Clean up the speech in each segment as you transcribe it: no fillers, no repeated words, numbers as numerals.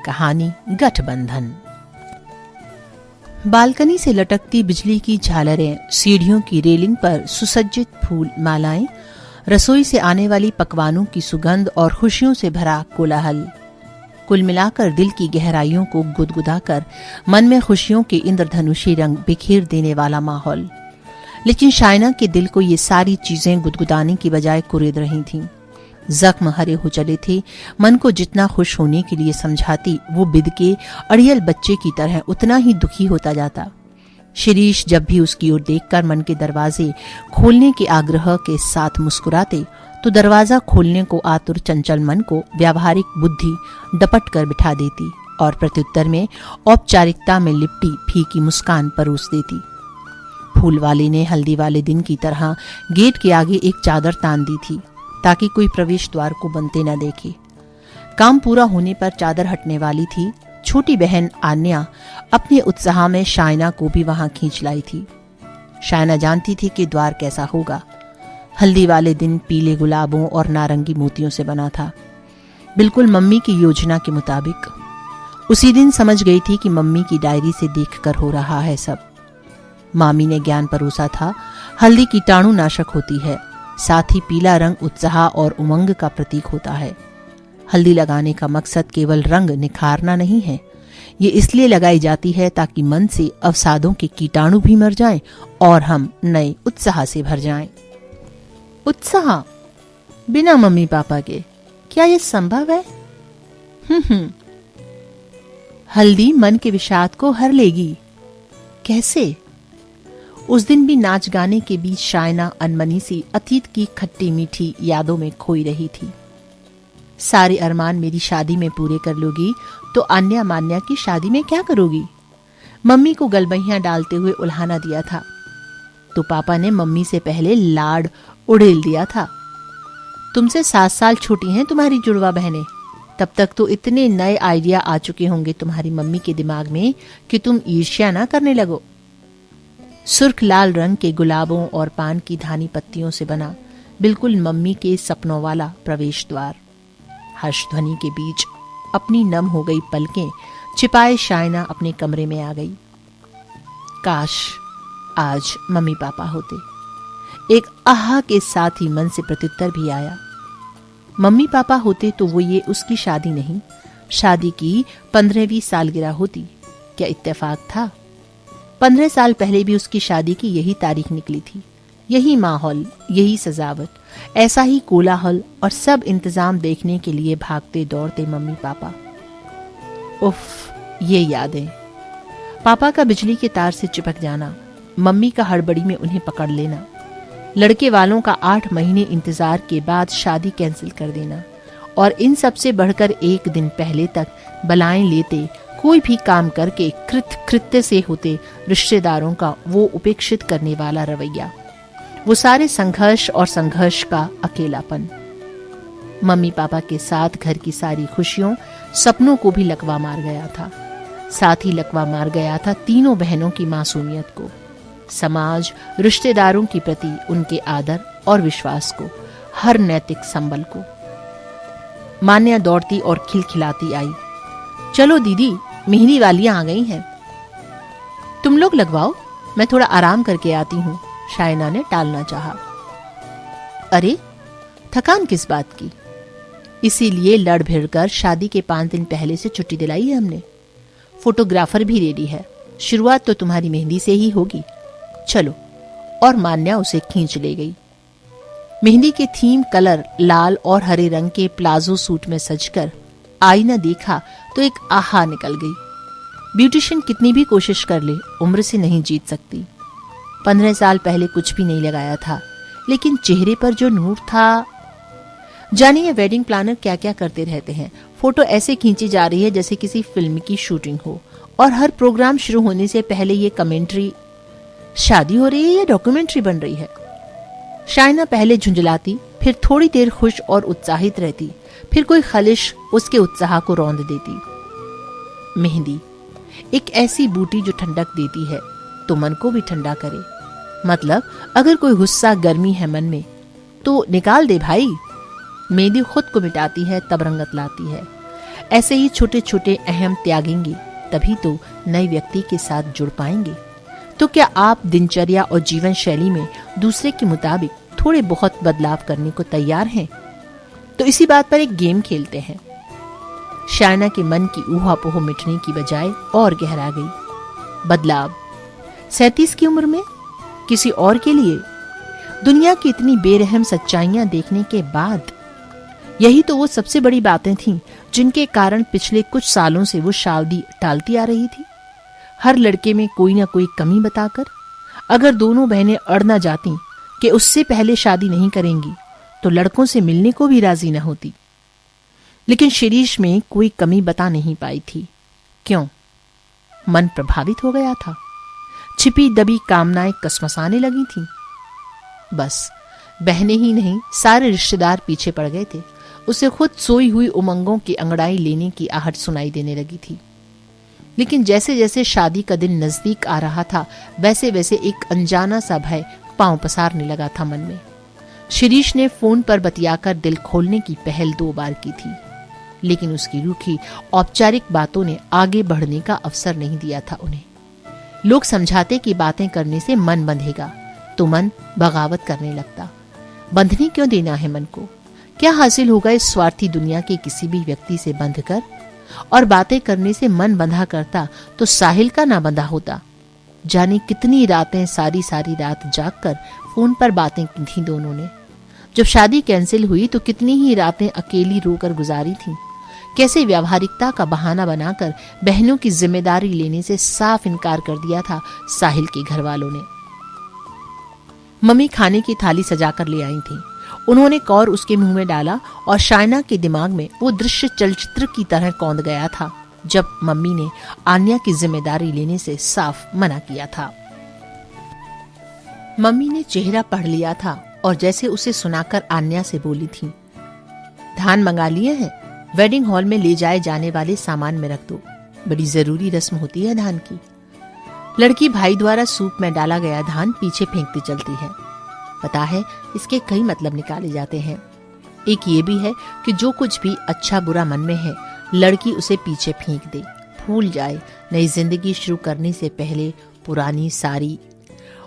कहानी गठबंधन। बालकनी से लटकती बिजली की झालरें, सीढ़ियों की रेलिंग पर सुसज्जित फूल मालाएं, रसोई से आने वाली पकवानों की सुगंध और खुशियों से भरा कोलाहल, कुल मिलाकर दिल की गहराइयों को गुदगुदाकर मन में खुशियों के इंद्रधनुषी रंग बिखेर देने वाला माहौल। लेकिन शाइना के दिल को ये सारी चीजें गुदगुदाने की बजाय कुरेद रही थीं। जख्म हरे हो चले थे। मन को जितना खुश होने के लिए समझाती, वो बिदके अड़ियल बच्चे की तरह उतना ही दुखी होता जाता। शिरीष जब भी उसकी ओर देखकर मन के दरवाजे खोलने के आग्रह के साथ मुस्कुराते, तो दरवाजा खोलने को आतुर चंचल मन को व्यावहारिक बुद्धि डपट कर बिठा देती और प्रत्युत्तर में औपचारिकता में लिपटी फीकी मुस्कान परोस देती। फूल वाले ने हल्दी वाले दिन की तरह गेट के आगे एक चादर तान दी थी ताकि कोई प्रवेश द्वार को बनते न देखे। काम पूरा होने पर चादर हटने वाली थी। छोटी बहन आन्या अपने उत्साह में शाइना को भी वहां खींच लाई थी। शाइना जानती थी कि द्वार कैसा होगा। हल्दी वाले दिन पीले गुलाबों और नारंगी मोतियों से बना था, बिल्कुल मम्मी की योजना के मुताबिक। उसी दिन समझ गई थी कि मम्मी की डायरी से देखकर हो रहा है सब। मामी ने ज्ञान परोसा था, हल्दी कीटाणुनाशक होती है, साथ ही पीला रंग उत्साह और उमंग का प्रतीक होता है। हल्दी लगाने का मकसद केवल रंग निखारना नहीं है, ये इसलिए लगाई जाती है ताकि मन से अवसादों के कीटाणु भी मर जाएं और हम नए उत्साह से भर जाएं। उत्साह बिना मम्मी पापा के, क्या यह संभव है? हल्दी मन के विषाद को हर लेगी। कैसे? उस दिन भी नाच गाने के बीच शाइना अनमनी सी अतीत की खट्टी मीठी यादों में खोई रही थी। सारे अरमान मेरी शादी में पूरे कर लोगी तो अन्या मान्या की शादी में क्या करोगी? मम्मी को गलबहियां डालते हुए उल्हाना दिया था तो पापा ने मम्मी से पहले लाड उड़ेल दिया था। तुमसे 7 साल छोटी हैं तुम्हारी जुड़वा बहनें। तब तक तो इतने नए आइडिया आ चुके होंगे तुम्हारी मम्मी के दिमाग में कि तुम ईर्ष्या ना करने लगो। सुर्ख लाल रंग के गुलाबों और पान की धानी पत्तियों से बना बिल्कुल मम्मी के सपनों वाला प्रवेश द्वार। हर्ष ध्वनि के बीच अपनी नम हो गई पलकें छिपाए शाइना अपने कमरे में आ गई। काश आज मम्मी पापा होते। एक आहा के साथ ही मन से प्रत्युत्तर भी आया। मम्मी पापा होते तो वो ये उसकी शादी नहीं, शादी की 15वीं सालगिरह होती। क्या इत्तेफाक था? 15 साल पहले भी उसकी शादी की यही तारीख निकली थी। यही माहौल, यही सजावट, ऐसा ही कोलाहल और सब इंतजाम देखने के लिए भागते दौड़ते मम्मी पापा। उफ, ये यादें। पापा का बिजली के तार से चिपक जाना, मम्मी का हड़बड़ी में उन्हें पकड़ लेना, लड़के वालों का 8 महीने इंतजार के बाद शादी कैंसिल कर देना और इन सब से बढ़कर एक दिन पहले तक बलाएं लेते कोई भी काम करके कृत्य से होते रिश्तेदारों का वो उपेक्षित करने वाला रवैया, वो सारे संघर्ष और संघर्ष का अकेलापन। मम्मी पापा के साथ घर की सारी खुशियों, सपनों को भी लकवा मार गया था। साथ ही लकवा मार गया था तीनों बहनों की मासूमियत को, समाज, रिश्तेदारों के प्रति उनके आदर और विश्वास को, हर नैतिक संबल को। मान्या दौड़ती और खिलखिलाती आई। चलो दीदी, मेहंदी वालियां आ गई हैं। तुम लोग लगवाओ, मैं थोड़ा आराम करके आती हूं, शाइना ने टालना चाहा। अरे, थकान किस बात की? इसीलिए लड़ भिड़ कर शादी के 5 दिन पहले से छुट्टी दिलाई है हमने। फोटोग्राफर भी रेडी है। शुरुआत तो तुम्हारी मेहंदी से ही होगी। चलो। और मान्या उसे खींच ले गई। मेहंदी के थीम कलर लाल और हरे रंग के प्लाजो सूट में सजकर आईना देखा तो एक आहा निकल गई। ब्यूटिशियन कितनी भी कोशिश कर ले, उम्र से नहीं जीत सकती। 15 साल पहले कुछ भी नहीं लगाया था, लेकिन चेहरे पर जो नूर था। जानिए वेडिंग प्लानर क्या क्या करते रहते हैं। फोटो ऐसे खींची जा रही है जैसे किसी फिल्म की शूटिंग हो, और हर प्रोग्राम शुरू होने से पहले ये कमेंट्री, शादी हो रही है या डॉक्यूमेंट्री बन रही है। शाइना पहले झुंझलाती, फिर थोड़ी देर खुश और उत्साहित रहती, फिर कोई खलिश उसके उत्साह को रौंद देती। मेहंदी एक ऐसी बूटी जो ठंडक देती है तो मन को भी ठंडा करे। मतलब अगर कोई गुस्सा गर्मी है मन में तो निकाल दे भाई। मेहंदी खुद को मिटाती है तब रंगत लाती है। ऐसे ही छोटे छोटे अहम त्यागेंगे तभी तो नए व्यक्ति के साथ जुड़ पाएंगे। तो क्या आप दिनचर्या और जीवन शैली में दूसरे के मुताबिक थोड़े बहुत बदलाव करने को तैयार हैं? तो इसी बात पर एक गेम खेलते हैं। शायना के मन की ऊहापोह मिटने की बजाय और गहरा गई। बदलाव 37 की उम्र में किसी और के लिए, दुनिया की इतनी बेरहम सच्चाइयां देखने के बाद। यही तो वो सबसे बड़ी बातें थीं जिनके कारण पिछले कुछ सालों से वो शादी टालती आ रही थी, हर लड़के में कोई ना कोई कमी बताकर। अगर दोनों बहनें अड़ ना जाती कि उससे पहले शादी नहीं करेंगी तो लड़कों से मिलने को भी राजी न होती। लेकिन शिरीष में कोई कमी बता नहीं पाई थी। क्यों? मन प्रभावित हो गया था। छिपी दबी कामनाएं कसमसाने लगी थीं। बस बहनें ही नहीं, सारे रिश्तेदार पीछे पड़ गए थे। उसे खुद सोई हुई उमंगों की अंगड़ाई लेने की आहट सुनाई देने लगी थी। लेकिन जैसे जैसे शादी का दिन नजदीक आ रहा था, वैसे वैसे एक अनजाना सा भय पांव पसारने लगा था मन में। शिरीष ने फोन पर बतियाकर दिल खोलने की पहल 2 बार की थी, लेकिन उसकी रूखी औपचारिक बातों ने आगे बढ़ने का अवसर नहीं दिया था उन्हें। लोग समझाते कि बातें करने से मन बंधेगा, तो मन बगावत करने लगता। बंधने क्यों देना है मन को? क्या हासिल होगा इस स्वार्थी दुनिया के किसी भी व्यक्ति से बंध कर? और बातें करने से मन बंधा करता तो साहिल का ना बंधा होता। जाने कितनी रातें सारी सारी रात जागकर फोन पर बातें की थी दोनों ने। जब शादी कैंसिल हुई तो कितनी ही रातें अकेली रोकर गुजारी थीं। कैसे व्यावहारिकता का बहाना बनाकर बहनों की जिम्मेदारी लेने से साफ इनकार कर दिया था साहिल के घर वालों ने। मम्मी खाने की थाली सजाकर ले आई थी। उन्होंने कौर उसके मुंह में डाला और शायना के दिमाग में वो दृश्य चलचित्र की तरह कौंध गया था जब मम्मी ने आन्या की जिम्मेदारी लेने से साफ मना किया था। मम्मी ने चेहरा पढ़ लिया था और जैसे उसे सुनाकर आन्या से बोली थी, धान मंगा लिए हैं, वेडिंग हॉल में ले जाए जाने वाले सामान में रख दो, बड़ी जरूरी रस्म होती है धान की। लड़की भाई द्वारा सूप में डाला गया धान पीछे फेंकती चलती है। पता है इसके कई मतलब निकाले जाते हैं। एक ये भी है कि जो कुछ भी अच्छा बुरा मन में है लड़की उसे पीछे फेंक दे, भूल जाए, नई जिंदगी शुरू करने से पहले पुरानी सारी।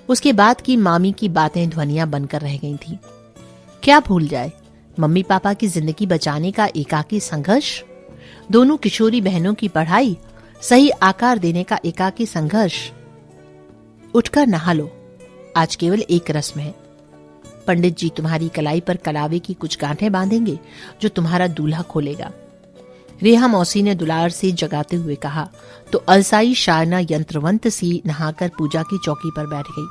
उसके बाद की मामी की बातें ध्वनियां बनकर रह गई थी। क्या भूल जाए? मम्मी पापा की जिंदगी बचाने का एकाकी संघर्ष, दोनों किशोरी बहनों की पढ़ाई, सही आकार देने का एकाकी संघर्ष। उठकर नहा लो, आज केवल एक रस्म है। पंडित जी तुम्हारी कलाई पर कलावे की कुछ गांठें बांधेंगे जो तुम्हारा दूल्हा खोलेगा। रेहा मौसी ने दुलार से जगाते हुए कहा तो अलसाई शायना यंत्रवंत सी नहाकर पूजा की चौकी पर बैठ गई।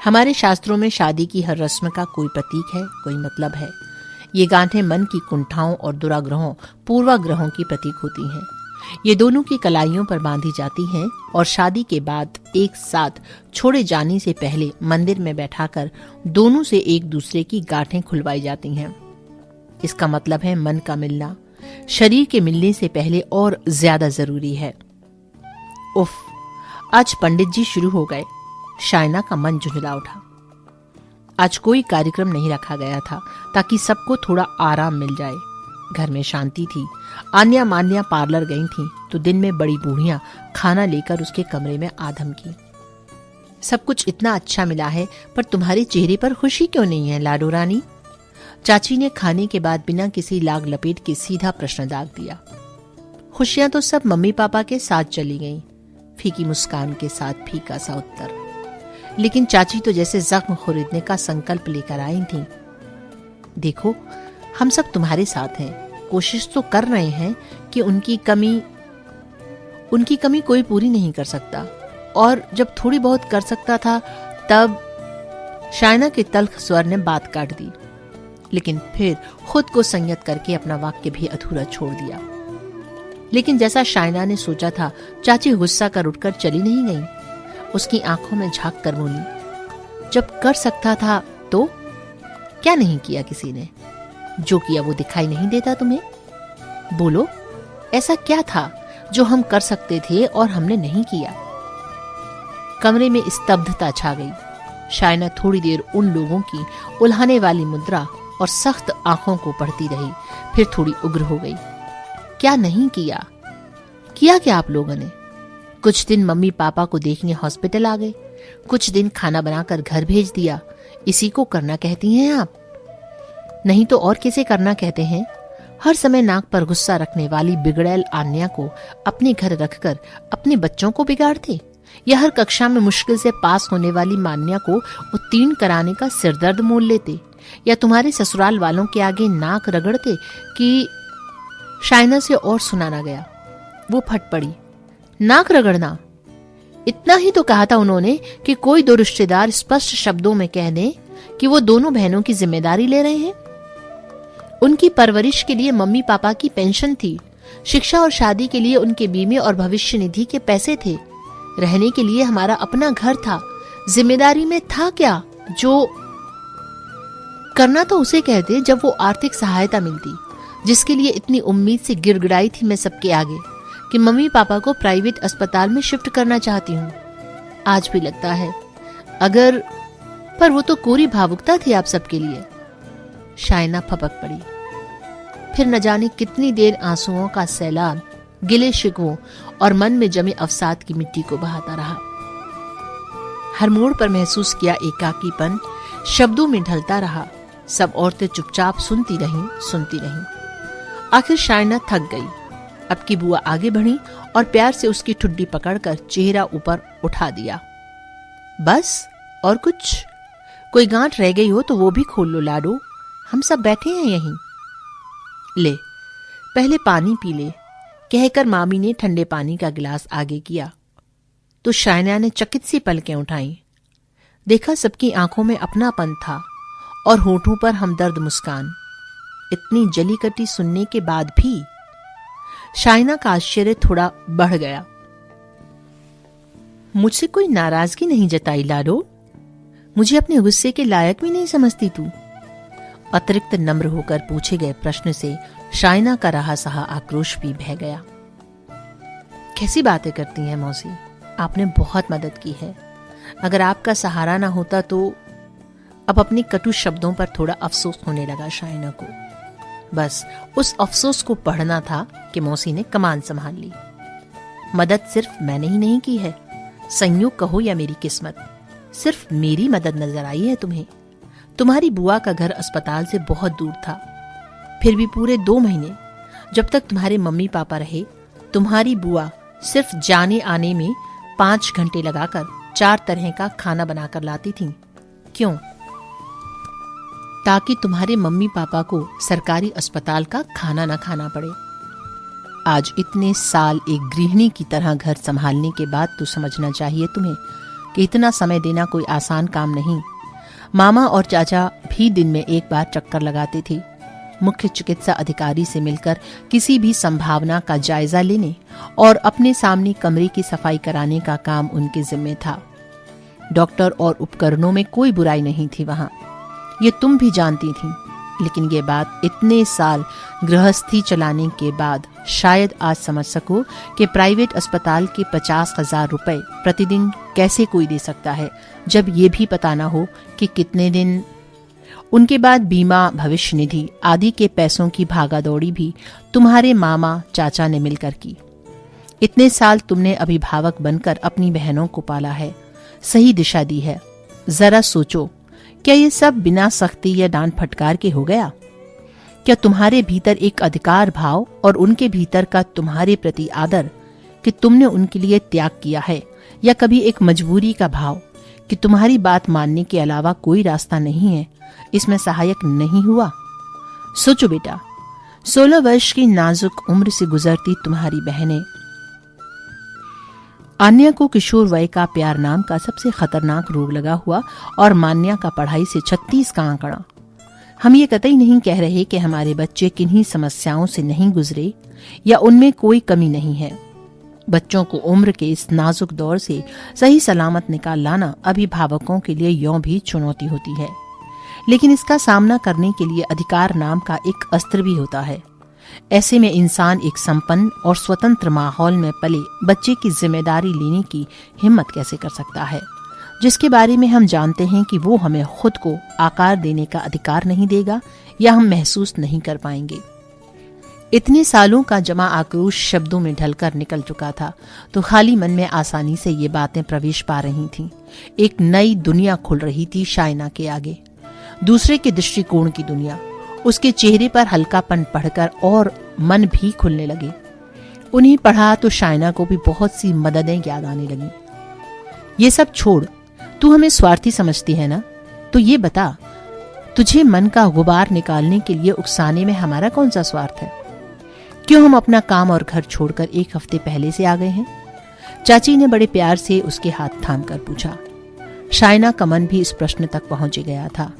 हमारे शास्त्रों में शादी की हर रस्म का कोई प्रतीक है, कोई मतलब है। ये गांठें मन की कुंठाओं और दुराग्रहों, पूर्वाग्रहों की प्रतीक होती हैं। ये दोनों की कलाइयों पर बांधी जाती हैं और शादी के बाद एक साथ छोड़े जाने से पहले मंदिर में बैठाकर दोनों से एक दूसरे की गांठें खुलवाई जाती हैं। इसका मतलब है मन का मिलना शरीर के मिलने से पहले और ज्यादा जरूरी है। उफ, आज पंडित जी शुरू हो गए। शायना का मन झुंझला उठा। आज कोई कार्यक्रम नहीं रखा गया था ताकि सबको थोड़ा आराम मिल जाए। घर में शांति थी। आन्या मान्या पार्लर गई थी तो दिन में बड़ी बूढ़ियां खाना लेकर उसके कमरे में आधम की। सब कुछ इतना अच्छा मिला है पर तुम्हारे चेहरे पर खुशी क्यों नहीं है लाडो रानी? चाची ने खाने के बाद बिना किसी लाग लपेट के सीधा प्रश्न दाग दिया। खुशियां तो सब मम्मी पापा के साथ चली गईं, फीकी मुस्कान के साथ फीका सा उत्तर। लेकिन चाची तो जैसे जख्म खरीदने का संकल्प लेकर आई थी। देखो, हम सब तुम्हारे साथ हैं, कोशिश तो कर रहे हैं कि उनकी कमी कोई पूरी नहीं कर सकता, और जब थोड़ी बहुत कर सकता था तब। शायना के तल्ख स्वर ने बात काट दी, लेकिन फिर खुद को संयत करके अपना वाक्य भी अधूरा छोड़ दिया। लेकिन जैसा शायना ने सोचा था, चाची गुस्सा कर उठकर चली नहीं गई। उसकी आंखों में झांक कर बोली, जब कर सकता था तो क्या नहीं किया किसी ने? जो किया वो दिखाई नहीं देता तुम्हें? बोलो, ऐसा क्या था जो हम कर सकते थे और हमने नहीं किया? कमरे में स्तब्धता छा गई। शायना थोड़ी देर उन लोगों की उल्हाने वाली मुद्रा और सख्त आंखों को पढ़ती रही, फिर थोड़ी उग्र हो गई। क्या नहीं किया? किया क्या आप लोगों ने? कुछ दिन मम्मी पापा को देखने हॉस्पिटल आ गए, कुछ दिन खाना बनाकर घर भेज दिया। इसी को करना कहती हैं आप? नहीं तो और किसे करना कहते हैं? हर समय नाक पर गुस्सा रखने वाली बिगड़ैल आन्या को अपने घर रखकर अपने बच्चों को बिगाड़ते, या हर कक्षा में मुश्किल से पास होने वाली मान्या को उत्तीर्ण कराने का सिरदर्द मोल लेते, या तुम्हारे ससुराल वालों के आगे नाक रगड़ते कि शाइना से और सुना ना गया। वो फट पड़ी। नाक रगड़ना? इतना ही तो कहा था उन्होंने कि कोई दो रिश्तेदार स्पष्ट शब्दों में कह दें कि वो दोनों बहनों की जिम्मेदारी ले रहे हैं। उनकी परवरिश के लिए मम्मी पापा की पेंशन थी, शिक्षा और शादी के लिए उनके बीमे और भविष्य निधि के पैसे थे, रहने के लिए हमारा अपना घर था। जिम्मेदारी में था क्या? जो करना तो उसे कहते जब वो आर्थिक सहायता मिलती, जिसके लिए इतनी उम्मीद से गिड़गिड़ाई थी मैं सबके आगे कि मम्मी पापा को प्राइवेट अस्पताल में शिफ्ट करना चाहती हूँ। आज भी लगता है अगर, पर वो तो कोरी भावुकता थी आप सबके लिए। शाइना फपक पड़ी। फिर न जाने कितनी देर आंसुओं का सैलाब गिले शिकवों और मन में जमे अवसाद की मिट्टी को बहाता रहा। हर मोड़ पर महसूस किया एकाकीपन शब्दों में ढलता रहा। सब औरतें चुपचाप सुनती रहीं। आखिर शाइना थक गई। अब की बुआ आगे बढ़ी और प्यार से उसकी ठुड्डी पकड़कर चेहरा ऊपर उठा दिया। बस और कुछ? कोई गांठ रह गई हो तो वो भी खोल लो लाडो, हम सब बैठे हैं यहीं। ले पहले पानी पी ले, कहकर मामी ने ठंडे पानी का गिलास आगे किया तो शाइना ने चकित सी पलकें उठाई। देखा सबकी आंखों में अपनापन था और होठों पर हमदर्द मुस्कान। इतनी जली कटी सुनने के बाद भी शाइना का आश्चर्य थोड़ा बढ़ गया। मुझसे कोई नाराजगी नहीं जताई लाडो? मुझे अपने गुस्से के लायक भी नहीं समझती तू? अतिरिक्त नम्र होकर पूछे गए प्रश्न से शाइना का रहा सहा आक्रोश भी बह गया। कैसी बातें करती हैं मौसी, आपने बहुत मदद की है। अगर आपका सहारा ना होता तो। अब अपने कटु शब्दों पर थोड़ा अफसोस होने लगा शाइना को। बस उस अफसोस को पढ़ना था कि मौसी ने कमान संभाल ली। मदद सिर्फ मैंने ही नहीं की है, संयोग कहो या मेरी किस्मत, सिर्फ मेरी मदद नजर आई है तुम्हें। तुम्हारी बुआ का घर अस्पताल से बहुत दूर था, फिर भी पूरे 2 महीने जब तक तुम्हारे मम्मी पापा रहे, तुम्हारी बुआ सिर्फ जाने आने में 5 घंटे लगाकर 4 तरह का खाना बनाकर लाती थी। क्यों? ताकि तुम्हारे मम्मी पापा को सरकारी अस्पताल का खाना न खाना पड़े। आज इतने साल एक गृहिणी की तरह घर संभालने के बाद तो समझना चाहिए तुम्हें कि इतना समय देना कोई आसान काम नहीं। मामा और चाचा भी दिन में एक बार चक्कर लगाते थे, मुख्य चिकित्सा अधिकारी से मिलकर किसी भी संभावना का जायजा लेने और अपने सामने कमरे की सफाई कराने का काम उनके जिम्मे था। डॉक्टर और उपकरणों में कोई बुराई नहीं थी वहां, ये तुम भी जानती थी। लेकिन ये बात इतने साल गृहस्थी चलाने के बाद शायद आज समझ सको कि प्राइवेट अस्पताल के 50,000 रुपए प्रतिदिन कैसे कोई दे सकता है, जब ये भी पता ना हो कि कितने दिन। उनके बाद बीमा, भविष्य निधि आदि के पैसों की भागादौड़ी भी तुम्हारे मामा चाचा ने मिलकर की। इतने साल तुमने अभिभावक बनकर अपनी बहनों को पाला है, सही दिशा दी है। जरा सोचो, क्या ये सब बिना सख्ती या डांट फटकार के हो गया? क्या तुम्हारे भीतर एक अधिकार भाव और उनके भीतर का तुम्हारे प्रति आदर कि तुमने उनके लिए त्याग किया है, या कभी एक मजबूरी का भाव कि तुम्हारी बात मानने के अलावा कोई रास्ता नहीं है, इसमें सहायक नहीं हुआ? सोचो बेटा, 16 वर्ष की नाजुक उम्र से गुजरती तुम्हारी बहनें, आन्या को किशोर वय का प्यार नाम का सबसे खतरनाक रोग लगा हुआ और मान्या का पढ़ाई से 36 का आंकड़ा। हम ये कतई नहीं कह रहे कि हमारे बच्चे किन्हीं समस्याओं से नहीं गुजरे या उनमें कोई कमी नहीं है। बच्चों को उम्र के इस नाजुक दौर से सही सलामत निकाल लाना अभिभावकों के लिए यों भी चुनौती होती है, लेकिन इसका सामना करने के लिए अधिकार नाम का एक अस्त्र भी होता है। ऐसे में इंसान एक संपन्न और स्वतंत्र माहौल में पले बच्चे की जिम्मेदारी लेने की हिम्मत कैसे कर सकता है, जिसके बारे में हम जानते हैं कि वो हमें खुद को आकार देने का अधिकार नहीं देगा या हम महसूस नहीं कर पाएंगे। इतने सालों का जमा आक्रोश शब्दों में ढलकर निकल चुका था, तो खाली मन में आसानी से ये बातें प्रवेश पा रही थीं। एक नई दुनिया खुल रही थी शाइना के आगे, दूसरे के दृष्टिकोण की दुनिया। उसके चेहरे पर हल्कापन पढ़कर और मन भी खुलने लगे। उन्हें पढ़ा तो शाइना को भी बहुत सी मददें याद आने लगी। ये सब छोड़, तू हमें स्वार्थी समझती है ना? तो ये बता, तुझे मन का गुबार निकालने के लिए उकसाने में हमारा कौन सा स्वार्थ है? क्यों हम अपना काम और घर छोड़कर 1 हफ्ते पहले से आ गए हैं? चाची ने बड़े प्यार से उसके हाथ थाम कर पूछा। शाइना का मन भी इस प्रश्न तक पहुंच गया था।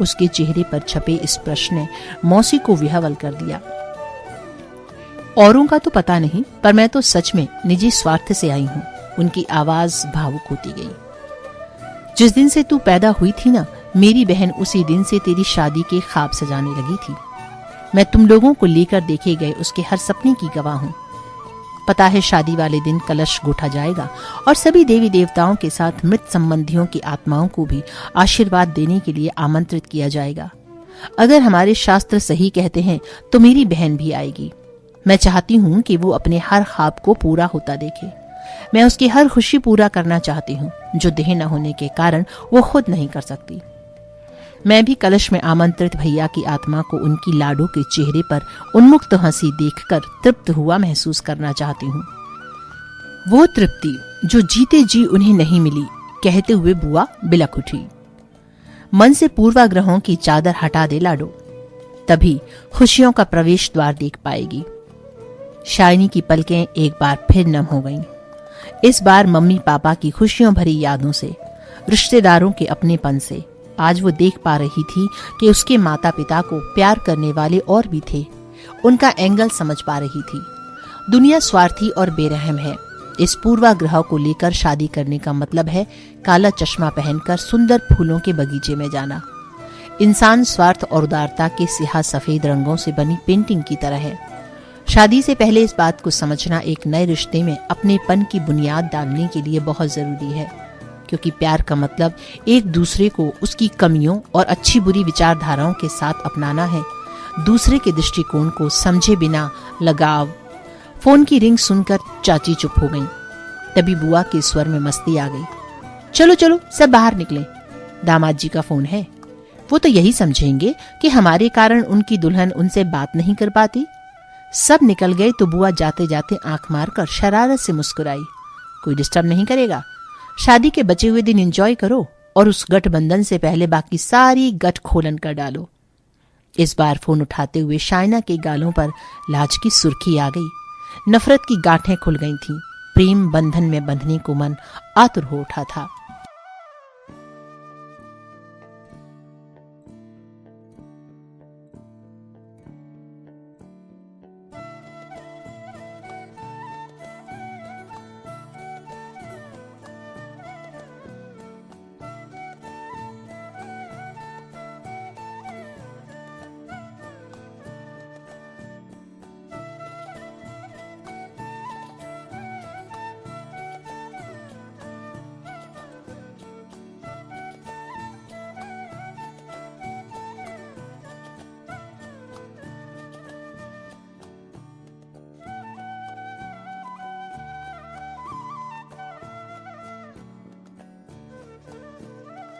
उसके चेहरे पर छपे इस प्रश्न ने मौसी को विह्वल कर दिया। औरों का तो पता नहीं, पर मैं तो सच में निजी स्वार्थ से आई हूं। उनकी आवाज भावुक होती गई। जिस दिन से तू पैदा हुई थी ना, मेरी बहन उसी दिन से तेरी शादी के ख्वाब सजाने लगी थी। मैं तुम लोगों को लेकर देखे गए उसके हर सपने की गवाह हूं। पता है शादी वाले दिन कलश गोठा जाएगा और सभी देवी देवताओं के साथ मृत संबंधियों की आत्माओं को भी आशीर्वाद देने के लिए आमंत्रित किया जाएगा। अगर हमारे शास्त्र सही कहते हैं तो मेरी बहन भी आएगी। मैं चाहती हूं कि वो अपने हर ख्वाब को पूरा होता देखे। मैं उसकी हर खुशी पूरा करना चाहती हूँ, जो देह न होने के कारण वो खुद नहीं कर सकती। मैं भी कलश में आमंत्रित भैया की आत्मा को उनकी लाडो के चेहरे पर उन्मुक्त हंसी देखकर तृप्त हुआ महसूस करना चाहती हूँ। वो तृप्ति जो जीते जी उन्हें नहीं मिली, कहते हुए बुआ बिलख उठी। मन से पूर्वाग्रहों की चादर हटा दे लाडो, तभी खुशियों का प्रवेश द्वार देख पाएगी। शाइनी की पलकें एक बार फिर नम हो गईं। इस बार मम्मी पापा की खुशियों भरी यादों से, रिश्तेदारों के अपनेपन से। आज वो देख पा रही थी कि उसके माता पिता को प्यार करने वाले और भी थे। उनका एंगल समझ पा रही थी। दुनिया स्वार्थी और बेरहम है। इस पूर्वाग्रह को लेकर शादी करने का मतलब है काला चश्मा पहनकर सुंदर फूलों के बगीचे में जाना। इंसान स्वार्थ और उदारता के सियाह सफेद रंगों से बनी पेंटिंग की तरह है। शादी से पहले इस बात को समझना एक नए रिश्ते में अपनेपन की बुनियाद डालने के लिए बहुत जरूरी है, क्योंकि प्यार का मतलब एक दूसरे को उसकी कमियों और अच्छी बुरी विचारधाराओं के साथ अपनाना है, दूसरे के दृष्टिकोण को समझे बिना लगाव। फोन की रिंग सुनकर चाची चुप हो गईं। तभी बुआ के स्वर में मस्ती आ गई। चलो चलो सब बाहर निकलें, दामाद जी का फोन है। वो तो यही समझेंगे कि हमारे कारण उनकी दुल्हन उनसे बात नहीं कर पाती। सब निकल गए तो बुआ जाते जाते आंख मारकर शरारत से मुस्कुराई। कोई डिस्टर्ब नहीं करेगा। शादी के बचे हुए दिन एंजॉय करो और उस गठबंधन से पहले बाकी सारी गठ खोलन कर डालो। इस बार फोन उठाते हुए शाइना के गालों पर लाज की सुर्खी आ गई। नफरत की गांठें खुल गई थीं। प्रेम बंधन में बंधने को मन आतुर हो उठा था।